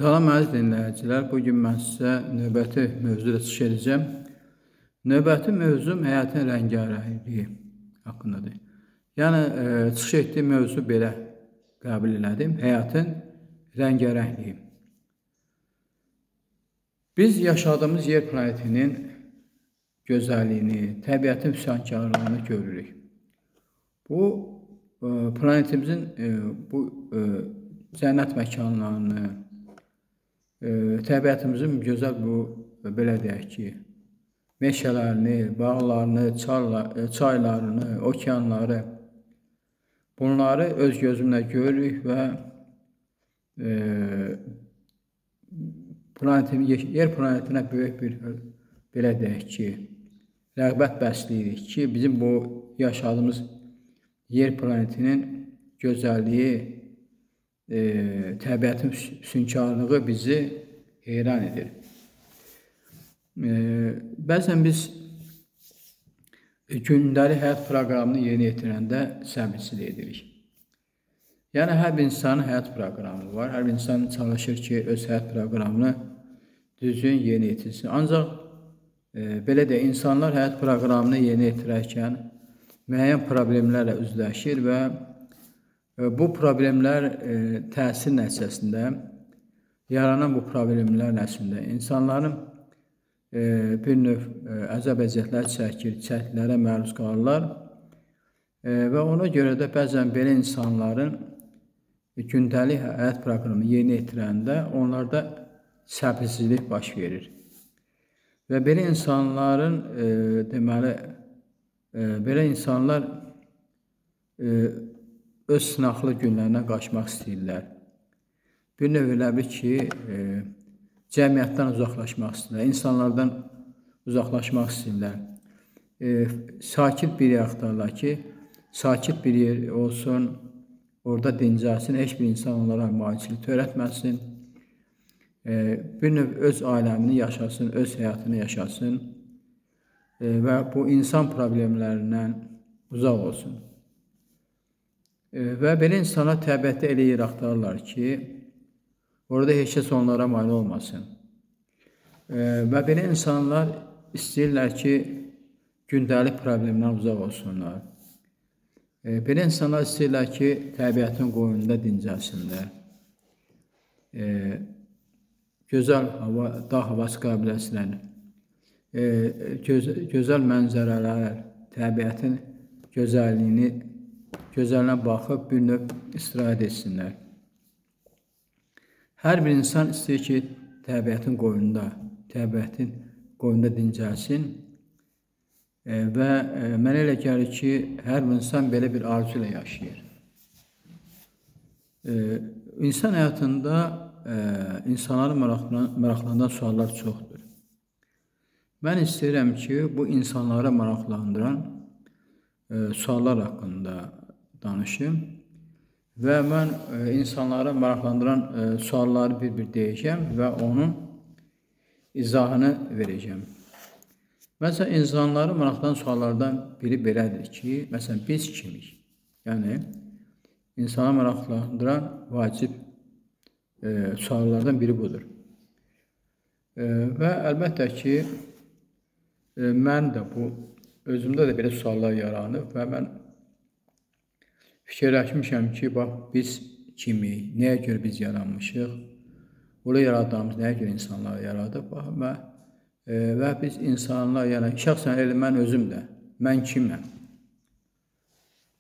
Salam əziz dinləyicilər, bugün mən sizə növbəti mövzuda çıxış edəcəm. Növbəti mövzum həyatın rəngarəngliyi haqqındadır. Yəni, çıxış etdiyim mövzu belə qəbul elədim, həyatın rəngarəngliyi. Biz yaşadığımız yer planetinin gözəlliyini, təbiətin füsunkarlığını görürük. Bu, planetimizin bu cənnət məkanlarını, təbiətimizin gözəl bu, belə deyək ki, meşələrini, bağlarını, çaylarını, okeanları, bunları öz gözümlə görürük və yer planetinə böyük bir, belə deyək ki, rəğbət bəsləyirik ki, bizim bu yaşadığımız yer planetinin gözəlliyi, təbiətin füsunkarlığı bizi heyran edir. Bəzən biz gündəlik həyat proqramını yerinə yetirəndə səbirsizlik edirik. Yəni, hər bir insanın həyat proqramı var, hər bir insan çalışır ki, öz həyat proqramını düzgün yerinə yetirsin. Ancaq, belə də insanlar həyat proqramını yerinə yetirərkən müəyyən problemlərlə üzləşir və bu problemlər təsir nəticəsində, yaranan bu problemlər nəticəsində insanların bir növ əzab-əziyyətlər çəkir, çətinliklərə məruz qalırlar və ona görə də bəzən belə insanların gündəlik həyat proqramını yerinə yetirəndə onlarda səbirsizlik baş verir. Və belə insanların, deməli, belə insanlar öz sınaqlı günlərindən qaçmaq istəyirlər. Bir növ elə bil ki, cəmiyyətdən uzaqlaşmaq istəyirlər, insanlardan uzaqlaşmaq istəyirlər. Sakit bir yer axtarırlar ki, sakit bir yer olsun, orada dincəlsin, heç bir insan onlara müalicəlik törətməsin. Bir növ öz aləmini yaşasın, öz həyatını yaşasın və bu insan problemlərindən uzaq olsun. Və belə insanlar təbiətdə elə yer axtarırlar ki, orada heç kəs onlara mane olmasın. Və belə insanlar istəyirlər ki, gündəlik problemdən uzaq olsunlar. Belə insanlar istəyirlər ki, təbiətin qoynunda dincəlsinlər. Gözəl hava, dağ havası qəbiləsindən, gözəl mənzərələr, təbiətin gözəlliğinə baxıb bir növ istirahət etsinlər. Hər bir insan istəyir ki, təbiətin qoynunda dincəlsin və mənə elə gəlir ki, hər bir insan belə bir arzu ilə yaşayır. İnsan həyatında insanları maraqlandıran suallar çoxdur. Mən istəyirəm ki, bu insanları maraqlandıran suallar haqqında danışım və mən insanları maraqlandıran sualları bir-bir deyəcəm və onun izahını verəcəm. Məsələn, insanları maraqlandıran suallardan biri belədir ki, məsələn, biz kimik? Yəni, insanları maraqlandıran vacib suallardan biri budur. Və əlbəttə ki, mən də özümdə də belə suallar yaranıb və mən fikirləşmişəm ki, bax, biz kimik, nəyə görə biz yaranmışıq, bunu yaradığımız nəyə görə insanları yaradıb, və biz insanlar, yəni, şəxsən elə mən özüm də, mən kiməm,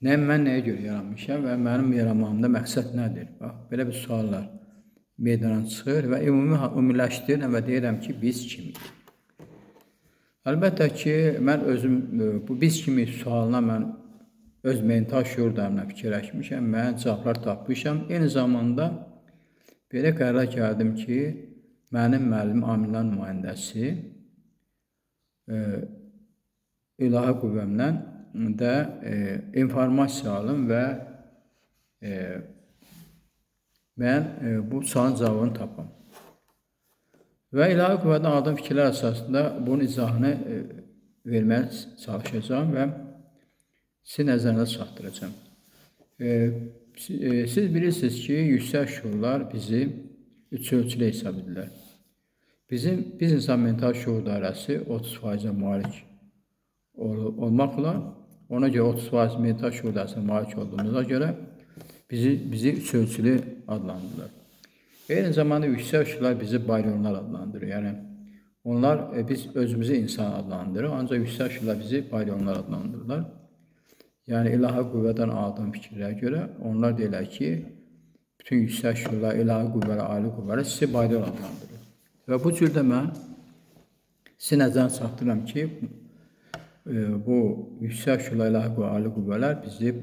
mən nəyə görə yaranmışam və mənim yaranmamda məqsəd nədir? Bax, belə bir suallar meydana çıxır və ümumiləşdirirəm və deyirəm ki, biz kimik? Əlbəttə ki, mən özüm bu biz kimi sualına mən öz mental şuurlarımla fikirləşmişəm, mən cavablar tapmışam. Eyni zamanda belə qərara gəldim ki, mənim müəllim amillər nümayəndəsi ilahi qüvvəmdən də informasiya alım və mən bu sualın cavabını tapam. Və ilahi qüvvədən aldığım fikirlər əsasında bunun izahını verməyə çalışacağım və sizin nəzərinizə çatdıracağım. Siz bilirsiniz ki, yüksək şuurlar bizi üç ölçülü hesab edirlər. Biz insan mental şuur dairəsi 30%-ə malik olmaqla, ona görə 30% mental şuur dairəsinə malik olduğumuza görə bizi üç ölçülü adlandırırlar. Eyni zamanda yüksək şuurlar bizi baryonlar adlandırır. Yəni biz özümüzü insan adlandırırıq, ancaq yüksək şuurlar bizi baryonlar adlandırırlar. Yəni ilahi qüvvədən aldığım fikirlərə görə onlar deyirlər ki, bütün yüksək şuurlar, ilahi qüvvələr, ali qüvvələr sizi baryon adlandırır. Və bu cürdə mən sizin nəzərinə çatdırıram ki, bu yüksək şuurlar, ilahi qüvvələr, ali qüvvələr bizi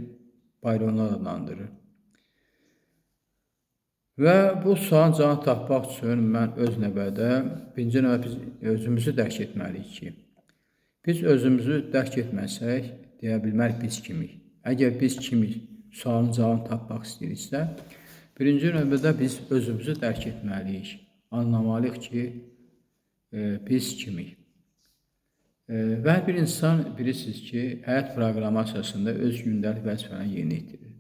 baryonlar adlandırır. Və bu sualın cavabını tapmaq üçün mən öz növbədə birinci növbədə biz özümüzü dərk etməliyik ki, biz özümüzü dərk etməsək, deyə bilmərik biz kimik. Əgər biz kimik sualın cavabını tapmaq istəyiriksə, birinci növbədə biz özümüzü dərk etməliyik. Anlamalıyıq ki, biz kimik. Və hər bir insan bilirsiniz ki, həyat proqramı əsasında öz gündəlik vəzifələrini yerinə yetirir.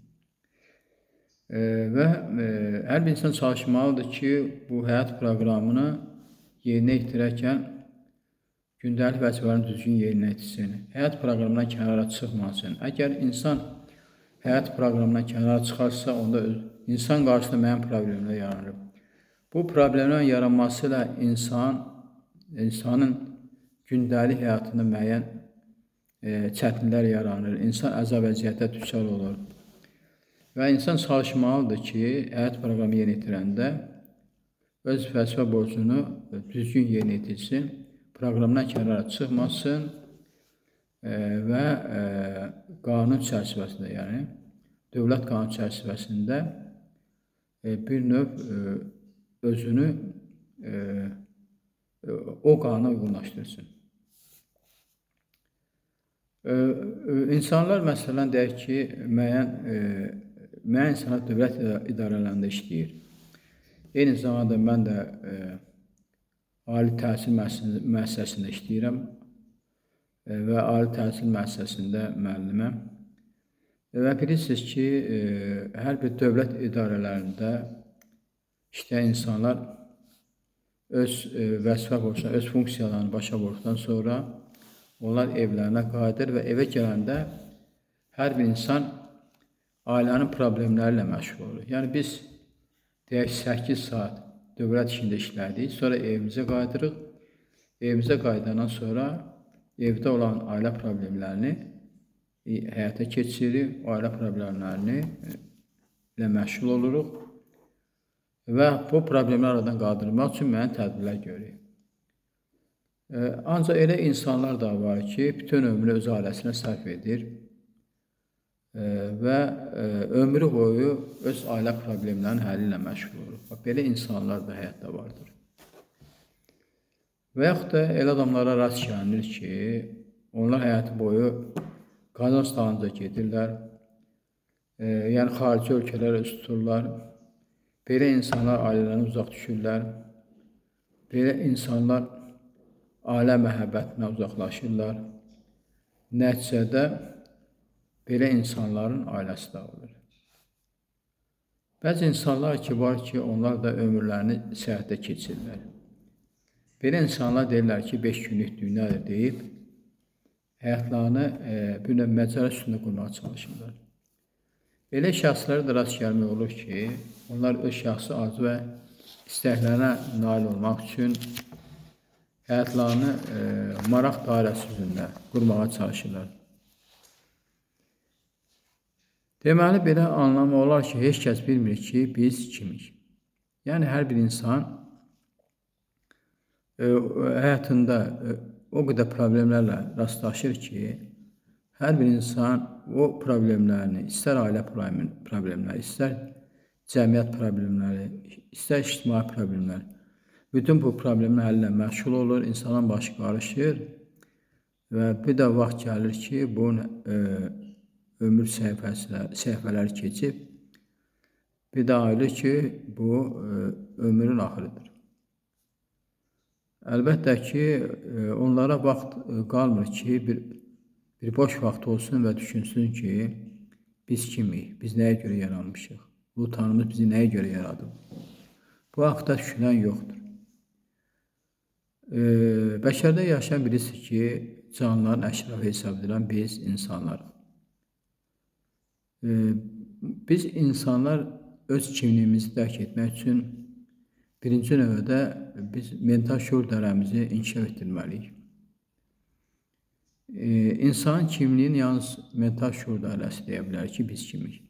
Və hər bir insan çalışmalıdır ki, bu həyat proqramını yerinə yetirərkən gündəlik vəzifələrini düzgün yerinə yetirsin. Həyat proqramından kənara çıxmasın. Əgər insan həyat proqramından kənara çıxarsa, onda insan qarşısında müəyyən problemlər yaranır. Bu problemlərin yaranması ilə insanın gündəlik həyatında müəyyən çətinliklər yaranır. İnsan əzab əziyyətə düçar olur. Və insan çalışmalıdır ki, həyat proqramı yerinə yetirəndə öz vəzifə borcunu düzgün yerinə yetirsin, proqramdan kənara çıxmasın və qanun çərçivəsində, yəni dövlət qanun çərçivəsində bir növ özünü o qanuna uyğunlaşdırsın. İnsanlar məsələn deyək ki, müəyyən insanlar dövlət idarələrində işləyir. Eyni zamanda mən də ali təhsil müəssisəsində işləyirəm və ali təhsil müəssisəsində müəlliməm. Və bilirsiniz ki, hər bir dövlət idarələrində işləyən insanlar öz vəzifə borcuna, öz funksiyalarını başa vurduqdan sonra onlar evlərinə qayıdır və evə gələndə hər bir insan ailənin problemləri ilə məşğul olur. Yəni biz deyək 8 saat dövlət işində işlədik, sonra evimizə qayıdırıq. Evimizə qayıdandan sonra evdə olan ailə problemlərini həyata keçiririk, o ailə problemlərini ilə məşğul oluruq və bu problemləri aradan qaldırmaq üçün müəyyən tədbirlər görürük. Ancaq elə insanlar da var ki, bütün ömrünü öz ailəsinə sərf edir və ömrü boyu öz ailə problemlərinin həlli ilə məşğul olur. Belə insanlar da həyatda vardır. Və yaxud da elə adamlara rast gəlinir ki, onlar həyatı boyu qazanc dalınca gedirlər, yəni xarici ölkələrə üst tuturlar. Belə insanlar ailələrindən uzaq düşürlər. Belə insanlar ailə məhəbbətindən uzaqlaşırlar. Nəticədə belə insanların ailəsi dağılır. Bəzi insanlar ki, var ki, onlar da ömürlərini səyahətdə keçirirlər. Belə insanlar deyirlər ki, 5 günlük dünyadır deyib, həyatlarını bir növ məcra üstündə qurmağa çalışırlar. Belə şəxslərə də rast gəlmək olur ki, onlar öz şəxsi arzu və istəklərinə nail olmaq üçün həyatlarını maraq dairəsi üzrində qurmağa çalışırlar. Deməli, belə anlamı olar ki, heç kəs bilmir ki, biz kimik. Yəni, hər bir insan həyatında o qədər problemlərlə rastlaşır ki, hər bir insan o problemlərini, istər ailə problemləri, istər cəmiyyət problemləri, istər ictimai problemlər, bütün bu problemin həllinə məşğul olur, insanın başı qarışır və bir də vaxt gəlir ki, bu ömür səhifələri keçib, bir də ayılır ki, bu ömrün axırıdır. Əlbəttə ki, onlara vaxt qalmır ki, bir boş vaxt olsun və düşünsün ki, biz kimik, biz nəyə görə yaranmışıq, bu Tanrımız bizi nəyə görə yaradıb. Bu haqda düşünən yoxdur. Bəşərdə yaşayan bilirsiniz ki, canlıların əşrafı hesab edilen biz insanlarıq. Biz insanlar öz kimliyimizi dərk etmək üçün birinci növbədə biz mental şuur dərəmizi inkişaf etdirməliyik. İnsanın kimliyini yalnız mental şuur dairəsi deyə bilər ki, biz kimik.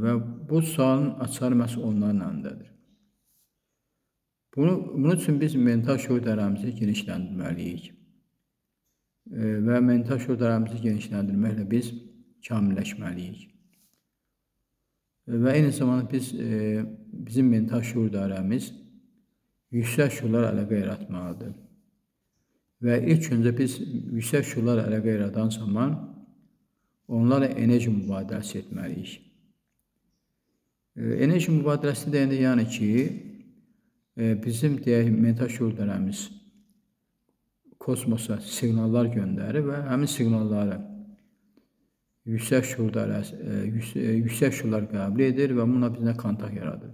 Və bu sualın açarı məhz onlarlandır. Bunun üçün biz mental şuur dairəmizi genişləndirməliyik. Və mental şuur dairəmizi genişləndirməklə biz kamilləşməliyik. Və eyni zamanda bizim mental şuur dairəmiz yüksək şuurlar əlaqə yaratmalıdır. Və ilk öncə biz yüksək şuurlar əlaqə yaratan zaman onlarla enerji mübadiləsi etməliyik. Enerji mübadiləsi deyəndə yəni ki, bizim mental şuur dairəmiz kosmosa siqnallar göndərir və həmin siqnalları yüksək şuurlar qəbul edir və bununla bizlə kontakt yaradır.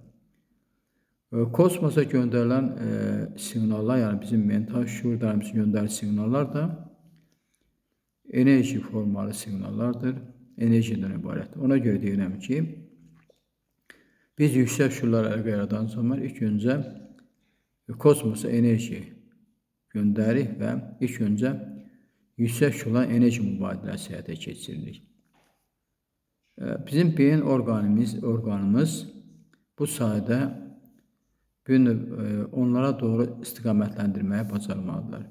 Kosmosa göndərilən siqnallar, yəni bizim mental şuur dairəmizin göndərdiyi siqnallar da enerji formalı siqnallardır, enerjiden ibarət. Ona görə deyirəm ki, biz yüksək şuurlar əlaqə yaradan zaman ilk öncə kosmosa enerji göndəririk və ilk öncə yüksək şuurlar enerji mübadiləsi həyata keçiririk. Bizim beyin orqanımız bu sayədə onlara doğru istiqamətləndirməyə bacarmalıdır.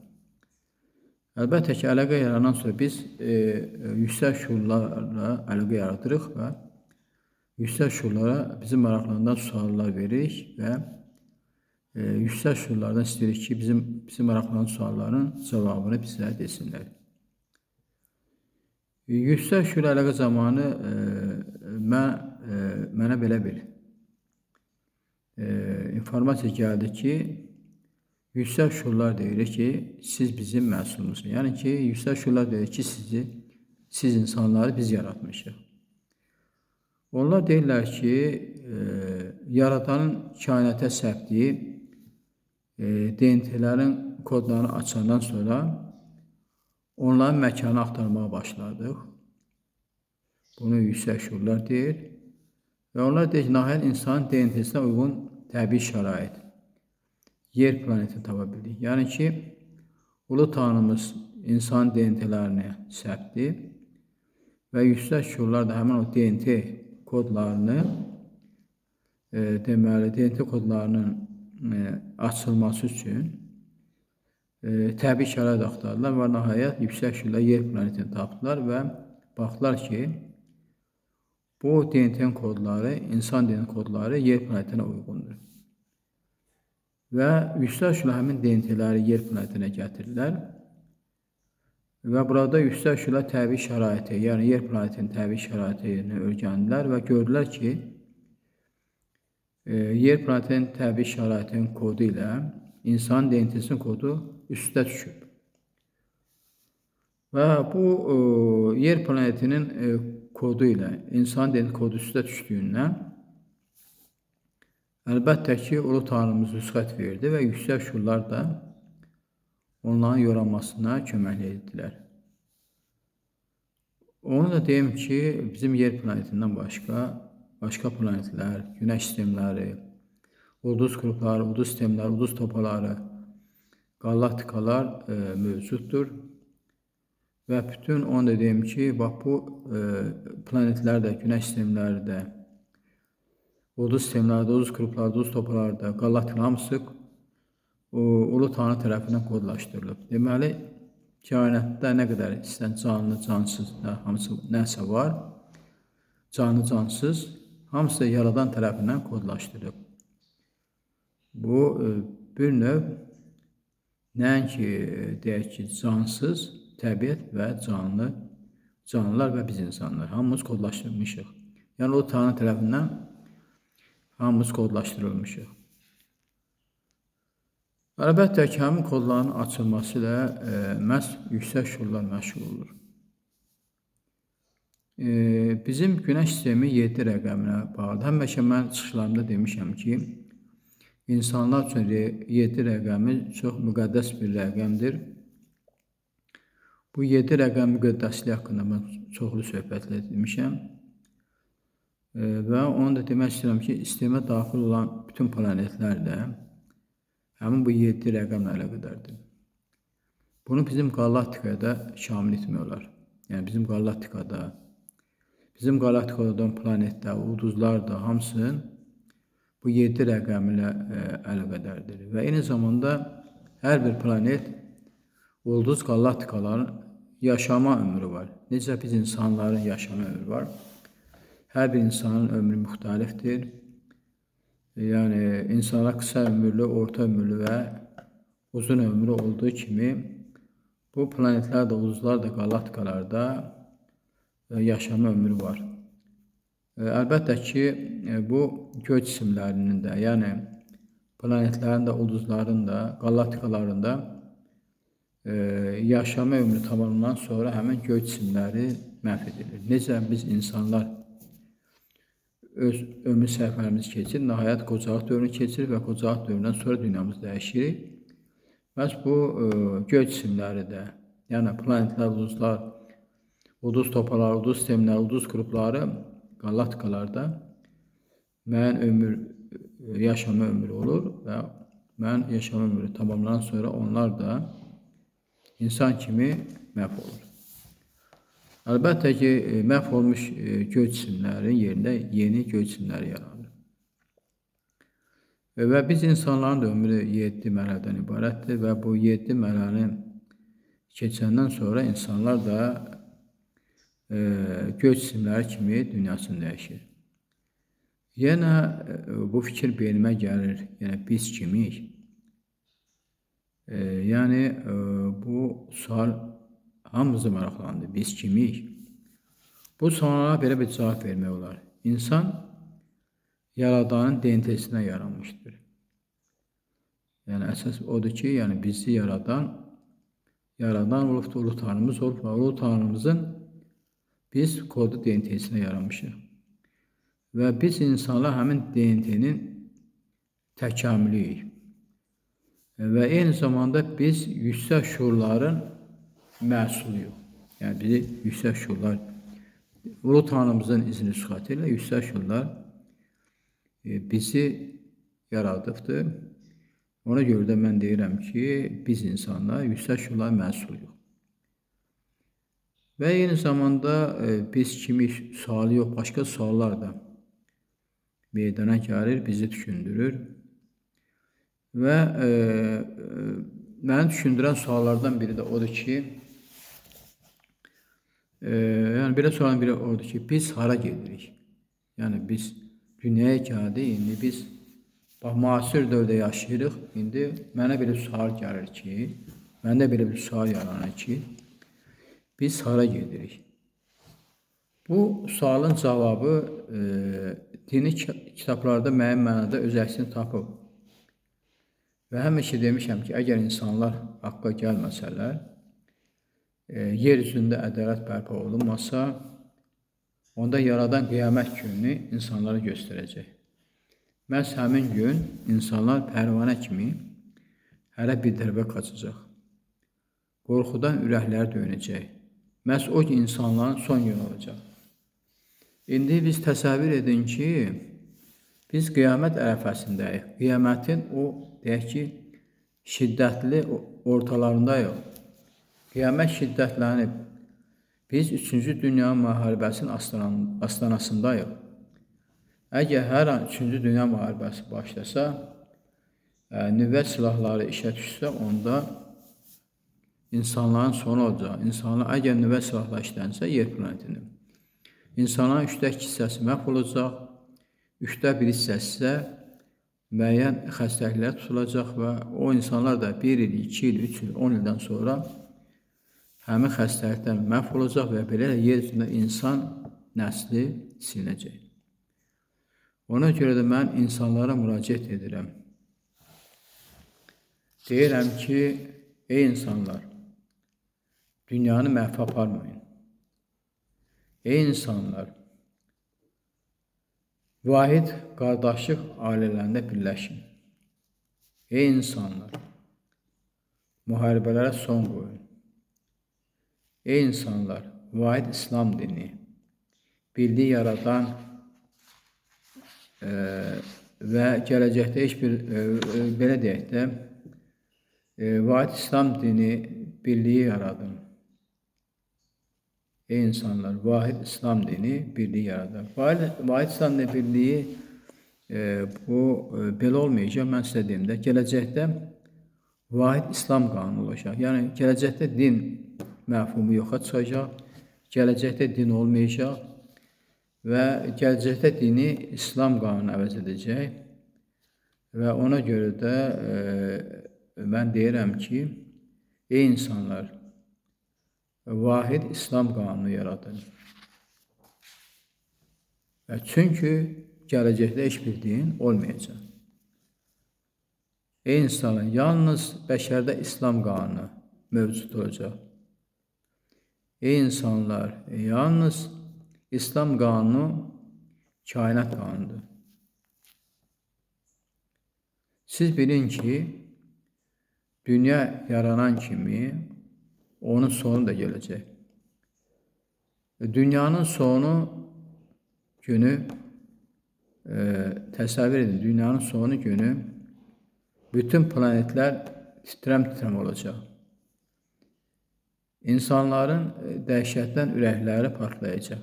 Əlbəttə ki, əlaqə yaranan sonra biz yüksək şuurlarla əlaqə yaradırıq və yüksək şuurlara bizi maraqlandıran suallar veririk və yüksək şuurlardan istəyirik ki, bizi maraqlanan sualların cavabını bizə desinlər. Yüksək şuur əlaqə zamanı mənə belə bir informasiya gəldi ki, yüksək şuurlar deyir ki, siz bizim məhsulumuzsunuz. Yəni ki, yüksək şuurlar deyir ki, siz insanları biz yaratmışıq. Onlar deyirlər ki, yaradanın kainata səpdiyi DNT-lərin kodlarını açandan sonra onların məkanı axtarmağa başladıq. Bunu yüksək şuurlar deyir. Və onlar deyir ki, nəhayət insanın DNT-sinə uyğun təbii şərait, yer planetini tapa bildik. Yəni ki, Ulu Tanrımız insan DNT-lərini səpdi və yüksək şuurlar da həmin o DNT kodlarını, deməli, DNT kodlarının açılması üçün təbii şərait axtardılar və nəhayət yüksək şuurlar yer planetini tapdılar və baxdılar ki, bu DNT kodları, insan DNT kodları yer planetinə uyğundur. Və yüksək şuurlar həmin DNT-ləri yer planetinə gətirirlər və burada yüksək şuurlar təbii şəraiti, yəni yer planetinin təbii şəraitini öyrəndilər və gördülər ki, yer planetinin təbii şəraitinin kodu ilə insan DNT-sinin kodu üstə düşüb. Və bu yer planetinin kodu ilə insan DNT kodu üstə düşdüyündən əlbəttə ki, Ulu Tanrımız rüsxət verdi və yüksək şuurlar da onların yoranmasına köməklik etdilər. Onu da deyim ki, bizim yer planetindən başqa planetlər, günəş sistemləri, ulduz qrupları, ulduz sistemləri, ulduz topaları, qalaktikalar mövcuddur. Və bütün onu da deyim ki, bax bu planetlər də, günəş sistemləri də, ulduz sistemləri də, ulduz qrupları, ulduz topaları da, qalaktikalar hamısı Ulu Tanrı tərəfindən kodlaşdırılıb. Deməli, kainatda nə qədər istəyən canlı, cansız, hamısı nəsə var, canlı, cansız, hamısı yaradan tərəfindən kodlaşdırılıb. Bu bir növ nəinki deyək ki, cansız, təbiət və canlılar və biz insanlar hamımız kodlaşdırılmışıq. Yəni o Tanrı tərəfindən hamımız kodlaşdırılmışıq. Əlbəttə ki, həmin kodların açılması ilə məhz yüksək şuurlar məşğul olur. Bizim Günəş sistemi 7 rəqəminə bağlıdır. Həmişə mən çıxışlarımda demişəm ki, insanlar üçün 7 rəqəmi çox müqəddəs bir rəqəmdir. Bu 7 rəqəm müqəddəsliyi haqqında mən çoxlu söhbətlər demişəm. Və onu da demək istəyirəm ki, sistemə daxil olan bütün planetlər də həmin bu 7 rəqəmlə əlaqədardır. Bunu bizim qalaktikada şamil etmək olar. Yəni bizim qalaktikada olan planetlər, ulduzlar da hamısı bu 7 rəqəmi ilə əlaqədardır. Və eyni zamanda hər bir planet, ulduz, qalaktikaların yaşama ömrü var. Necə biz insanların yaşama ömrü var. Hər bir insanın ömrü müxtəlifdir. Yəni insanlar qısa ömürlü, orta ömürlü və uzun ömrlü olduğu kimi bu planetlər də, ulduzlar da, qalaktikalarda yaşama ömrü var. Əlbəttə ki, bu göy cisimlərinin də, yəni planetlərin də, ulduzların da, qalaktikaların da yaşama ömrü tamamlanan sonra həmin göy cisimləri məhv edilir. Necə biz insanlar öz ömür sərfərimiz keçir, nəhayət qocalıq dövrünü keçir və qocalıq dövründən sonra dünyamız dəyişir. Bəs bu göy cisimləri də, yəni planetlər, ulduzlar, ulduz topaları, ulduz sistemləri, ulduz qrupları, qalaktikalarda müəyyən yaşama ömrü olur və müəyyən yaşama ömrü tamamlanan sonra onlar da insan kimi məhv olur. Əlbəttə ki, məhv olmuş göy cisimlərin yerində yeni göy cisimləri yaranır. Və biz insanların da ömrü 7 mərhələdən ibarətdir və bu 7 mərhələni keçəndən sonra insanlar da göy cisimləri kimi dünyasını dəyişir. Yenə bu fikir beynimə gəlir, yəni biz kimik? Yəni bu sual hamımızı maraqlandı, biz kimik? Bu suala belə bir cavab vermək olar. İnsan Yaradanın DNT-sinə yaranmışdır. Yəni əsas odur ki, yəni bizi yaradan olubdur, ulu tanrımız olub və ulu tanrımızın biz kodu DNT-sinə yaranmışıq. Və biz insanlar həmin DNT-nin təkamülüyük. Və eyni zamanda biz yüksək şuurların məhsuluyuq. Yəni bizi yüksək şuurlar, ulu tanrımızın izni sıxatı ilə yüksək şuurlar bizi yaradıbdır. Ona görə də mən deyirəm ki, biz insanlar yüksək şuurlar məhsuluyuq. Və eyni zamanda biz kimi sualı yox, başqa suallar da meydana gəlir, bizi düşündürür. Və məni düşündürən suallardan biri də odur ki, yəni belə sualın biri odur ki, biz hara gedirik? Yəni biz dünyaya gəldik, indi biz müasir dövrdə yaşayırıq. İndi mənə belə sual gəlir ki, məndə belə bir sual yaranır ki, biz hara gedirik? Bu sualın cavabı dini kitablarda müəyyən mənada öz əksini tapıb. Və həmişə demişəm ki, əgər insanlar haqqa gəlməsələr, yer üzündə ədalət bərpa olunmasa, onda yaradan qiyamət gününü insanlara göstərəcək. Məhz həmin gün insanlar pərvanə kimi hərə bir tərəfə qaçacaq. Qorxudan ürəkləri döyünəcək. Məhz o ki, insanların son günü olacaq. İndi biz təsəvvür edin ki, biz qiyamət ərəfəsindəyik. Qiyamətin o, deyək ki, şiddətli ortalarındayıq. Qiyamət şiddətlənib. Biz 3-cü Dünya müharibəsinin astanasındayıq. Əgər hər an 3-cü Dünya müharibəsi başlasa, nüvə silahları işə düşsə, onda insanların sonu olacaq. İnsanlar, əgər nüvə silahları işlənsə, yer planetinin. İnsanların 3/2 hissəsi məhv olacaq, 1/3 hissəsi isə müəyyən xəstəliklər tutulacaq və o insanlar da 1 il, 2 il, 3 il, 10 ildən sonra həmin xəstəlikdən məhv olacaq və belə yer üzündə insan nəsli silinəcək. Ona görə də mən insanlara müraciət edirəm. Deyirəm ki, ey insanlar, dünyanı məhv aparmayın. Ey insanlar, vahid qardaşlıq ailələrində birləşin. Ey insanlar, müharibələrə son qoyun. Ey insanlar, vahid İslam dini, birliyi yaradan və gələcəkdə heç bir, belə deyək də, vahid İslam dini birliyi yaradın. Ey insanlar, vahid İslam dini birliyi yaradan. Vahid İslam dini birliyi bu belə olmayacaq. Mən sizə deyim də, gələcəkdə vahid İslam qanunu olacaq. Yəni, gələcəkdə din məfhumu yoxa çıxacaq, gələcəkdə din olmayacaq və gələcəkdə dini İslam qanunu əvəz edəcək və ona görə də mən deyirəm ki, ey insanlar, vahid İslam qanunu yaradın. Çünki gələcəkdə heç bir din olmayacaq. Ey insanlar, yalnız bəşərdə İslam qanunu mövcud olacaq. Ey insanlar, yalnız İslam qanunu kainat qanunudur. Siz bilin ki, dünya yaranan kimi onun sonu da gələcək. Dünyanın sonu günü, təsəvvür edin, dünyanın sonu günü bütün planetlər titrəm-titrəm olacaq. İnsanların dəhşətdən ürəkləri partlayacaq.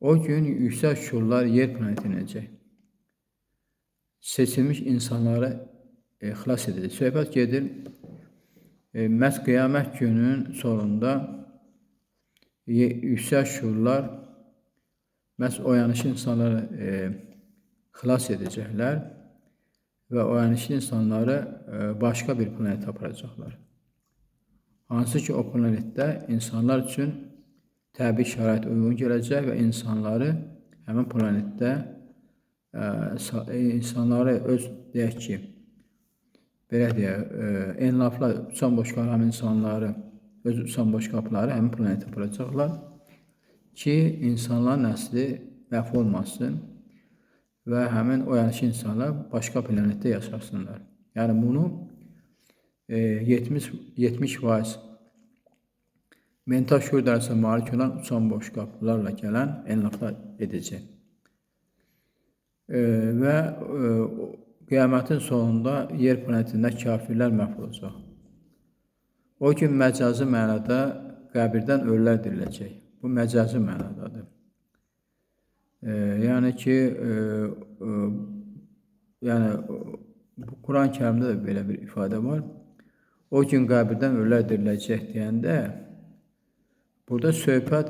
O gün yüksək şuurlar yer planetinə inəcək. Seçilmiş insanları xilas edəcək. Söhbət gedir, məhz qiyamət gününün sonunda yüksək şuurlar məhz oyanışlı insanları xilas edəcəklər və oyanışlı insanları başqa bir planetə aparacaqlar. Hansı ki, o planetdə insanlar üçün təbii şərait uyğun gələcək və insanları həmin planetdə insanları öz, deyək ki, belə deyək, enlafla uçan boşqap həmin insanları, öz uçan boşqapları həmin planetə aparacaqlar ki, insanlar nəsli məhv olmasın və həmin oyanışı insanlar başqa planetdə yaşasınlar. Yəni, bunu 70% mental şuur dərəcəsinə malik olan uçan boşqaplarla gələn enlaflar edəcək. Və qiyamətin sonunda yer planetində kafirlər məhv olacaq. O gün məcazi mənada qəbirdən ölülər diriləcək. Bu məcazi mənadadır. Yəni ki, Quran-ı Kərimdə də belə bir ifadə var. O gün qəbirdən ölülər diriləcək deyəndə, burada söhbət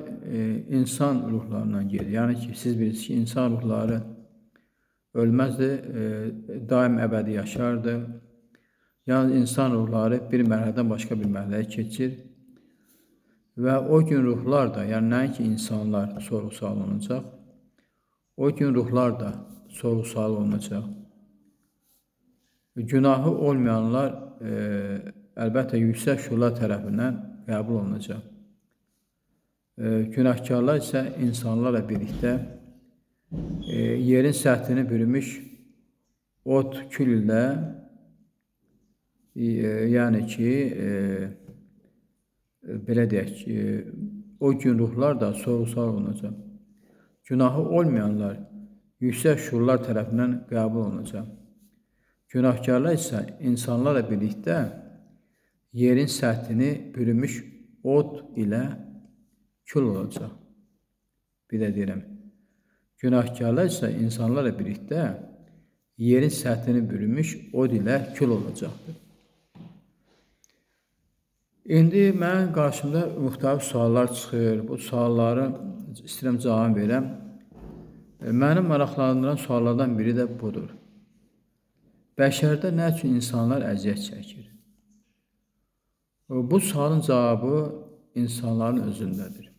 insan ruhlarından gedir. Yəni ki, siz bilirsiniz ki, insan ruhları ölməzdir, daim əbədi yaşardı. Yəni, insan ruhları bir mərhələdən başqa bir mərhələyə keçir və o gün ruhlar da, yəni nəinki insanlar sorğu-sual olunacaq, o gün ruhlar da sorğu-sual olunacaq. Günahı olmayanlar əlbəttə yüksək şuurlar tərəfindən qəbul olunacaq. Günahkarlar isə insanlarla birlikdə yerin səthini bürümüş od kül ilə, yəni ki, belə deyək ki, o gün ruhlar da sorğu-sual olunacaq. Günahı olmayanlar yüksək şuurlar tərəfindən qəbul olunacaq. Günahkarlar isə insanlarla birlikdə yerin səthini bürümüş od ilə kül olacaq. Bir də deyirəm, günahkarlar isə insanlarla birlikdə yerin səthini bürümüş od ilə kül olacaqdır. İndi mənim qarşımda müxtəlif suallar çıxır. Bu sualları istəyirəm cavab verəm. Mənim maraqlandıran suallardan biri də budur. Bəşərdə nə üçün insanlar əziyyət çəkir? Bu sualın cavabı insanların özündədir.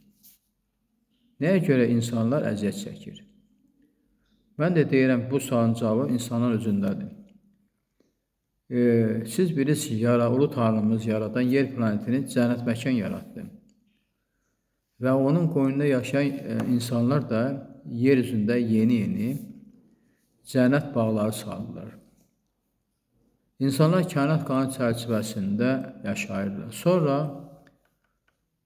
Nəyə görə insanlar əziyyət çəkir? Mən də deyirəm, bu sualın cavabı insanlar özündədir. Siz bilirsiniz ki, Ulu Tanrımız yaradan yer planetini cənnət məkan yaratdı. ve onun qoynunda yaşayan insanlar da yer üzündə yeni cənnət bağları salırlar. İnsanlar kainat qanunu çərçivəsində yaşayırlar. Sonra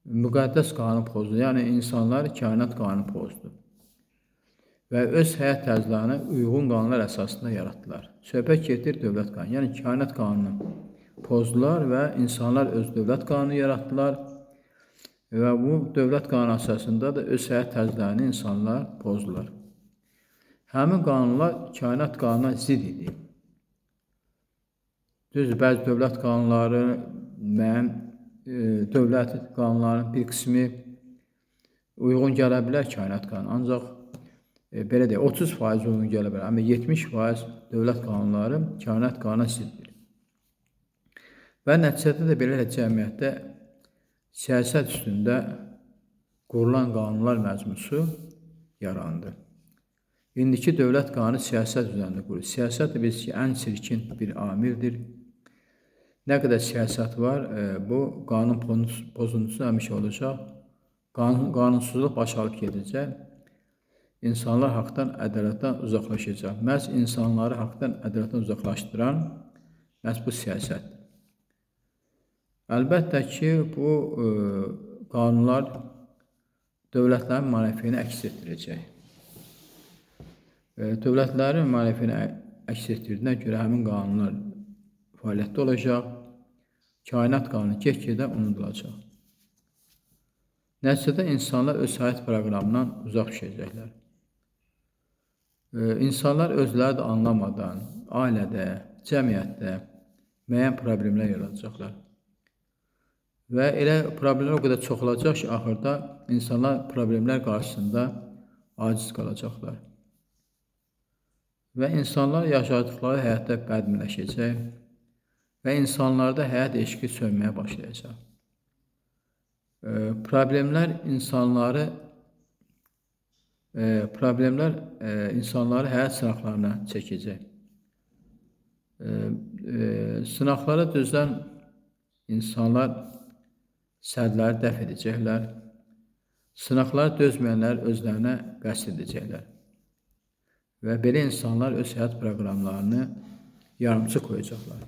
müqəddəs qanun pozdu. Yəni insanlar kainat qanunu pozdu və öz həyat tərzlərini uyğun qanunlar əsasında yaratdılar. Söhbət gedir dövlət qanunu. Yəni kainat qanunu pozdular və insanlar öz dövlət qanunu yaratdılar və bu dövlət qanunu əsasında da öz həyat tərzlərini insanlar pozdular. Həmin qanunlar kainat qanununa zidd idi. Düzdür, bəzi dövlət qanunları, dövlət qanunlarının bir qismi uyğun gələ bilər kainat qanunu. Ancaq belə deyək, 30% uyğun gələ bilər. Amma 70% dövlət qanunları kainat qanununa zidddir. Və nəticədə də belə cəmiyyətdə siyasət üstündə qurulan qanunlar məcmusu yarandı. İndiki dövlət qanunu siyasət üzərində qurulur. Siyasət də biz ki, ən çirkin bir amildir. Nə qədər siyasət var, bu qanun pozuntusu həmişə olacaq. Qanunsuzluq baş alıb gedəcək. İnsanlar haqdan, ədalətdən uzaqlaşacaq. Məhz insanları haqdan, ədalətdən uzaqlaşdıran məhz bu siyasətdir. Əlbəttə ki, bu qanunlar dövlətlərin mənafeyini əks etdirəcək. Dövlətlərin mənafeyini əks etdirdiyinə görə həmin qanunlar fəaliyyətdə olacaq, kainat qanunu get-gedə unudulacaq. Nəticədə insanlar öz həyat proqramından uzaq düşəcəklər. İnsanlar özləri də anlamadan, ailədə, cəmiyyətdə müəyyən problemlər yaradacaqlar. Və elə problemlər o qədər çox olacaq ki, axırda insanlar problemlər qarşısında aciz qalacaqlar. Və insanlar yaşadıkları həyatda bədminləşəcək və insanlarda həyat eşqi sönməyə başlayacaq. Problemlər insanları həyat sınaqlarına çəkəcək. Sınaqlara dözən insanlar sədləri dəf edəcəklər. Sınaqlara dözməyənlər özlərinə qəsd edəcəklər. Və belə insanlar öz həyat proqramlarını yarımçıq qoyacaqlar.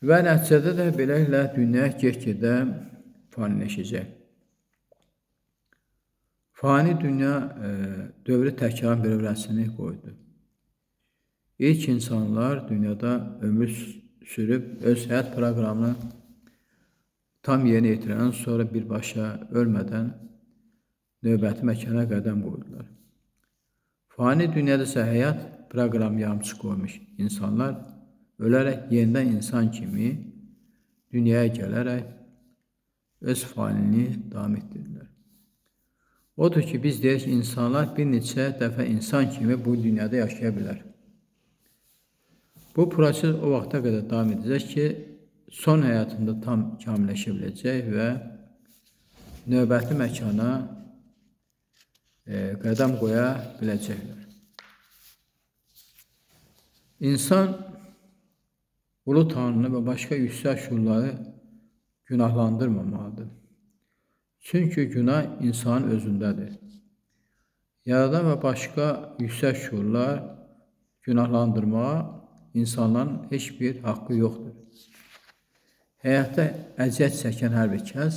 Və nəticədə də beləliklə dünya get-gedə faniləşəcək. Fani dünya dövrü təkrarın bir övrəsini qoydu. İlk insanlar dünyada ömür sürüb öz həyat proqramını tam yerinə yetirəndən sonra birbaşa ölmədən növbəti məkana qədəm qoydular. Fani dünyada isə həyat proqramı yarımçıq qoymuş insanlar ölərək yenidən insan kimi dünyaya gələrək öz faniliğini davam etdirdilər. Odur ki, biz deyirik ki, insanlar bir neçə dəfə insan kimi bu dünyada yaşaya bilər. Bu proses o vaxta qədər davam edəcək ki, son həyatında tam kamilləşə biləcək və növbəti məkana qədəm qoya biləcəklər. İnsan ulu Tanrını və başqa yüksək şuurları günahlandırmamalıdır. Çünki günah insanın özündədir. Yaradan və başqa yüksək şuurlar günahlandırmağa insanların heç bir haqqı yoxdur. Həyatda əziyyət çəkən hər bir kəs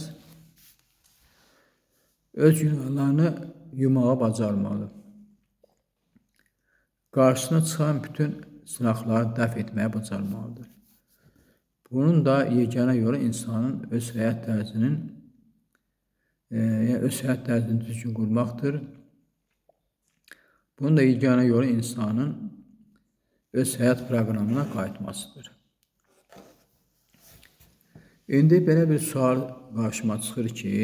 öz günahlarını yumağa bacarmalı. Qarşısına çıxan bütün sınaqları dəf etməyə bacarmalıdır. Bunun da yeganə yolu insanın öz həyat tərzini düzgün qurmaqdır. Bunun da yeganə yolu insanın öz həyat proqramına qayıtmasıdır. İndi belə bir sual qarşıma çıxır ki,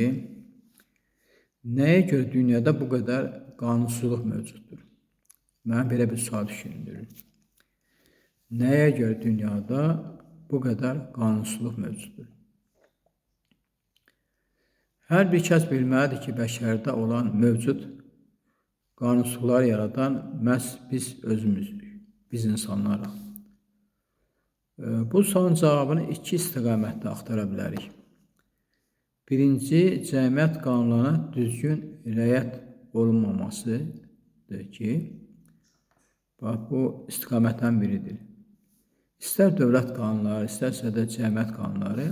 nəyə görə dünyada bu qədər qanunsuzluq mövcuddur? Mən belə bir sual düşündürür. Nəyə görə dünyada bu qədər qanunsuzluq mövcuddur? Hər bir kəs bilməlidir ki, bəşərdə olan mövcud qanunsuzluqları yaradan məhz biz özümüzdür, biz insanlarıq. Bu sualın cavabını iki istiqamətdə axtara bilərik. Birinci, cəmiyyət qanunlarına düzgün riayət olunmamasıdır ki, bax, bu istiqamətdən biridir. İstər dövlət qanunları, istərsə də cəmiyyət qanunları,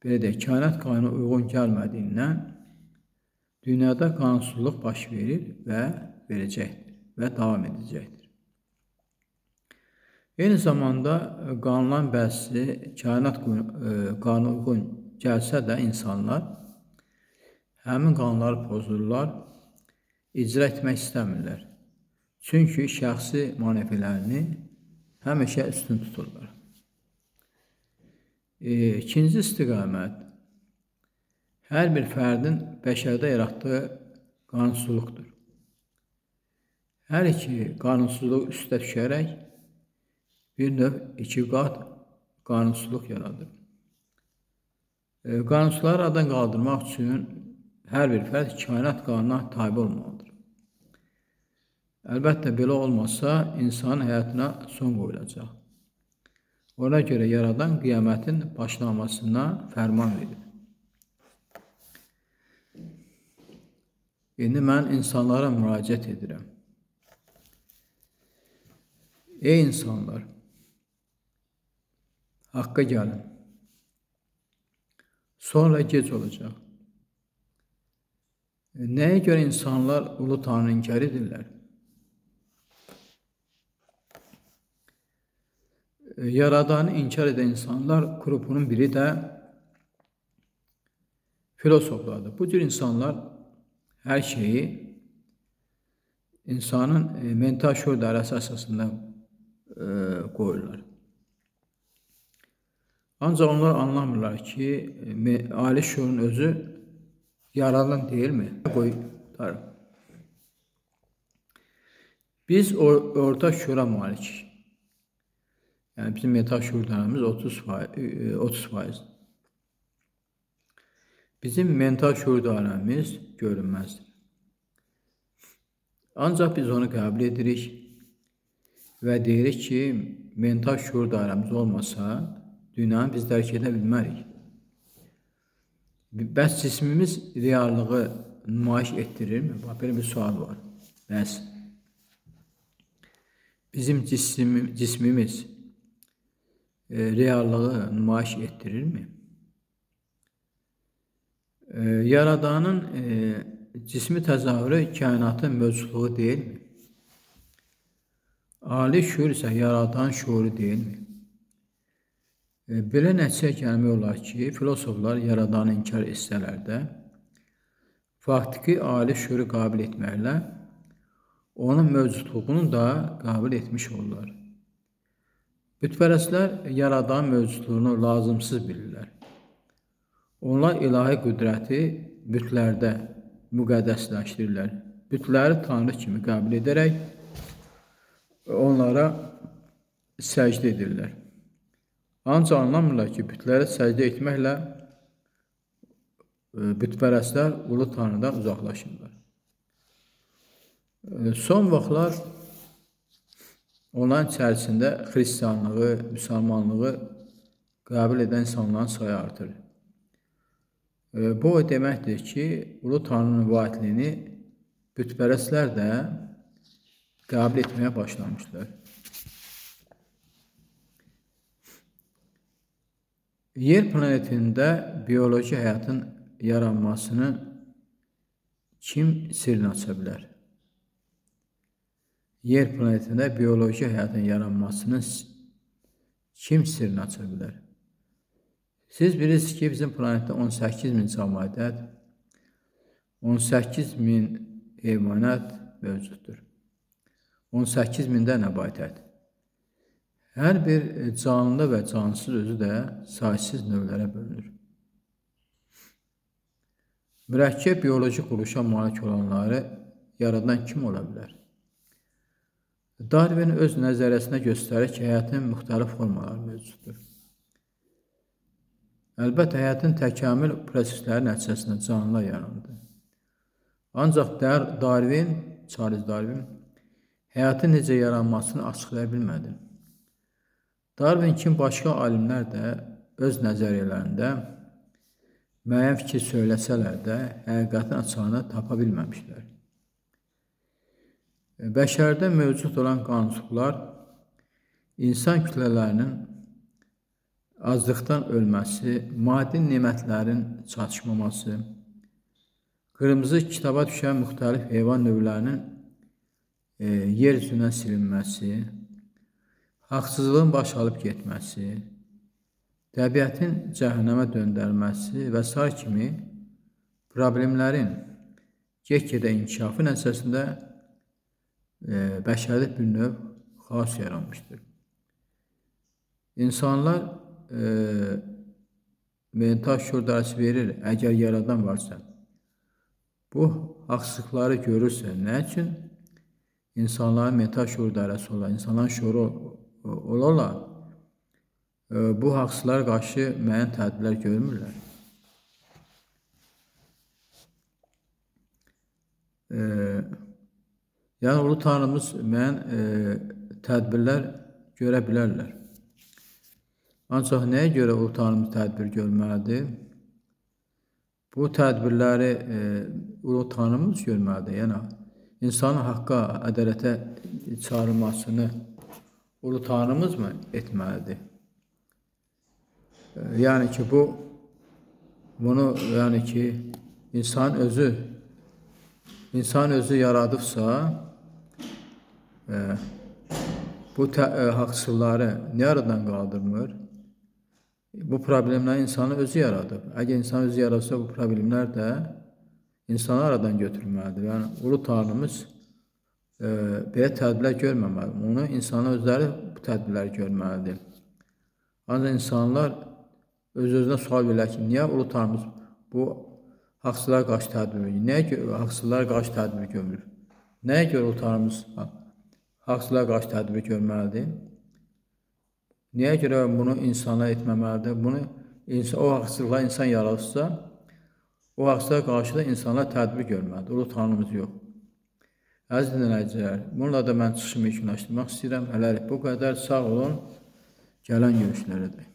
belə deyək, kainat qanuna uyğun gəlmədiyindən dünyada qanunsuzluq baş verir və verəcəkdir və davam edəcəkdir. Eyni zamanda qanunların bəzisi kainat qanuna uyğun gəlsə də insanlar həmin qanunları pozurlar, icra etmək istəmirlər. Çünki şəxsi mənəvilərini həmişə üstün tuturlar. İkinci istiqamət, hər bir fərdin bəşərdə yaratdığı qanunsuzluqdur. Hər iki qanunsuzluq üstə düşərək bir növ iki qat qanunsuzluq yaradır. Qanunsuzları aradan qaldırmaq üçün hər bir fərd kainat qanununa tabe olmalıdır. Əlbəttə, belə olmasa, insanın həyatına son qoyulacaq. Ona görə yaradan qiyamətin başlanmasına fərman verir. İndi mən insanlara müraciət edirəm. Ey insanlar! Haqqa gəlin. Sonra gec olacaq. Nəyə görə insanlar ulu Tanrını inkar edirlər? Yaradanı inkar edən insanlar qrupunun biri də filosoflardır. Bu cür insanlar hər şeyi insanın mental şuur dairəsi əsasında qoyurlar. Ancaq onlar anlamırlar ki, ali şuurun özü yaradan deyilmi? Qoyurlar. Biz orta şuura malikik. Yəni bizim mental şuur dairəmiz 30%. Bizim mental şuur dairəmiz görünməzdir. Ancaq biz onu qəbul edirik və deyirik ki, mental şuur dairəmiz olmasa, dünyanı biz dərk edə bilmərik. Bəs cismimiz reallığı nümayiş etdirirmi? Belə bir sual var. Bəs bizim cismimiz reallığı nümayiş etdirirmi? Yaradanın cismi təzahürü kainatın mövcudluğu deyilmi? Ali şuur isə yaradan şuuru deyilmi? Belə nəticəyə gəlmək olar ki, filosoflar yaradanı inkar etsələr də, faktiki ali şuuru qəbul etməklə onun mövcudluğunu da qəbul etmiş olurlar. Bütpərəstlər yaradan mövcudluğunu lazımsız bilirlər. Onlar ilahi qüdrəti bütlərdə müqəddəsləşdirirlər. Bütləri Tanrı kimi qəbul edərək onlara səcdə edirlər. Ancaq anlamırlar ki, bütlərə səcdə etməklə bütpərəstlər ulu Tanrıdan uzaqlaşırlar. Son vaxtlar onların içərisində xristianlığı, müsəlmanlığı qəbul edən insanların sayı artır. Bu deməkdir ki, ulu Tanrının vaidliyini bütpərəstlər də qəbul etməyə başlamışlar. Yer planetində bioloji həyatın yaranmasını kim sirrini aça bilər? Yer planetində bioloji həyatın yaranmasını kim sirrini aça bilər? Siz bilirsiniz ki, bizim planetdə 18.000 cəmiyyət, 18.000 heyvanat mövcuddur. 18.000 də nəbatət. Hər bir canlı və cansız özü də saysız növlərə bölünür. Mürəkkəb bioloji quruluşa malik olanları yaradan kim ola bilər? Darwin öz nəzəriyyəsində göstərir ki, həyatın müxtəlif formaları mövcuddur. Əlbəttə, həyatın təkamül prosesləri nəticəsində canlılar yarandı. Ancaq Charles Darwin həyatın necə yaranmasını açıqlaya bilmədi. Darwin kimi başqa alimlər də öz nəzəriyyələrində müəyyən fikir söyləsələr də, həqiqətin açığını tapa bilməmişlər. Bəşərdə mövcud olan qanunsuzluqlar insan kütlələrinin azlıqdan ölməsi, maddi nemətlərin çatışmaması, qırmızı kitaba düşən müxtəlif heyvan növlərinin yer üzündən silinməsi, haqsızlığın baş alıb getməsi, təbiətin cəhənnəmə döndərməsi və s. kimi problemlərin get-gedə inkişafı nəticəsində bəşərlik bir növ xaos yaranmışdır. İnsanlar mental şuur dərsi verir, əgər yaradan varsa, bu haqsızlıqları görürsə, nə üçün insanların mental şuur dairəsi olar, insanların şuuru olarlar, bu haqsızlara qarşı müəyyən tədbirlər görmürlər. Yəni, Ulu Tanrımız müəyyən tədbirlər görə bilərlər. Ancaq nəyə görə Ulu Tanrımız tədbir görməlidir? Bu tədbirləri Ulu Tanrımız görməlidir. Yəni, insanın haqqa, ədalətə çağırılmasını Ulu Tanrımız mı etməlidir? Yəni ki, bunu yəni ki, insan özü yaradıbsa, bu haqsızlıqları niyə aradan qaldırmır? Bu problemləri insanı özü yaradıb. Əgər insan özü yaradırsa, bu problemlər də insanı aradan götürməlidir. Yəni, Ulu Tanrımız belə tədbirlər görməməlidir. Onu insanlar özləri bu tədbirləri görməlidir. Ancaq insanlar öz-özünə sual verirlər ki, niyə Ulu Tanrımız bu haqsızlara qarşı tədbir görmür? Nəyə haqsızlara qarşı tədbir görmür? Nəyə görə Ulu Tanrımız haqsızlara qarşı tədbir görməlidir? Niyə görə bunu insanlar etməməlidir? O haqsızlıqlar insan yaradırsa, o haqsızlara qarşı da insanlar tədbir görməlidir. Ulu Tanrımız yox. Əziz dinləyicilər, bununla da mən çıxışımı yekunlaşdırmaq istəyirəm. Hələlik bu qədər. Sağ olun. Gələn görüşlərə də.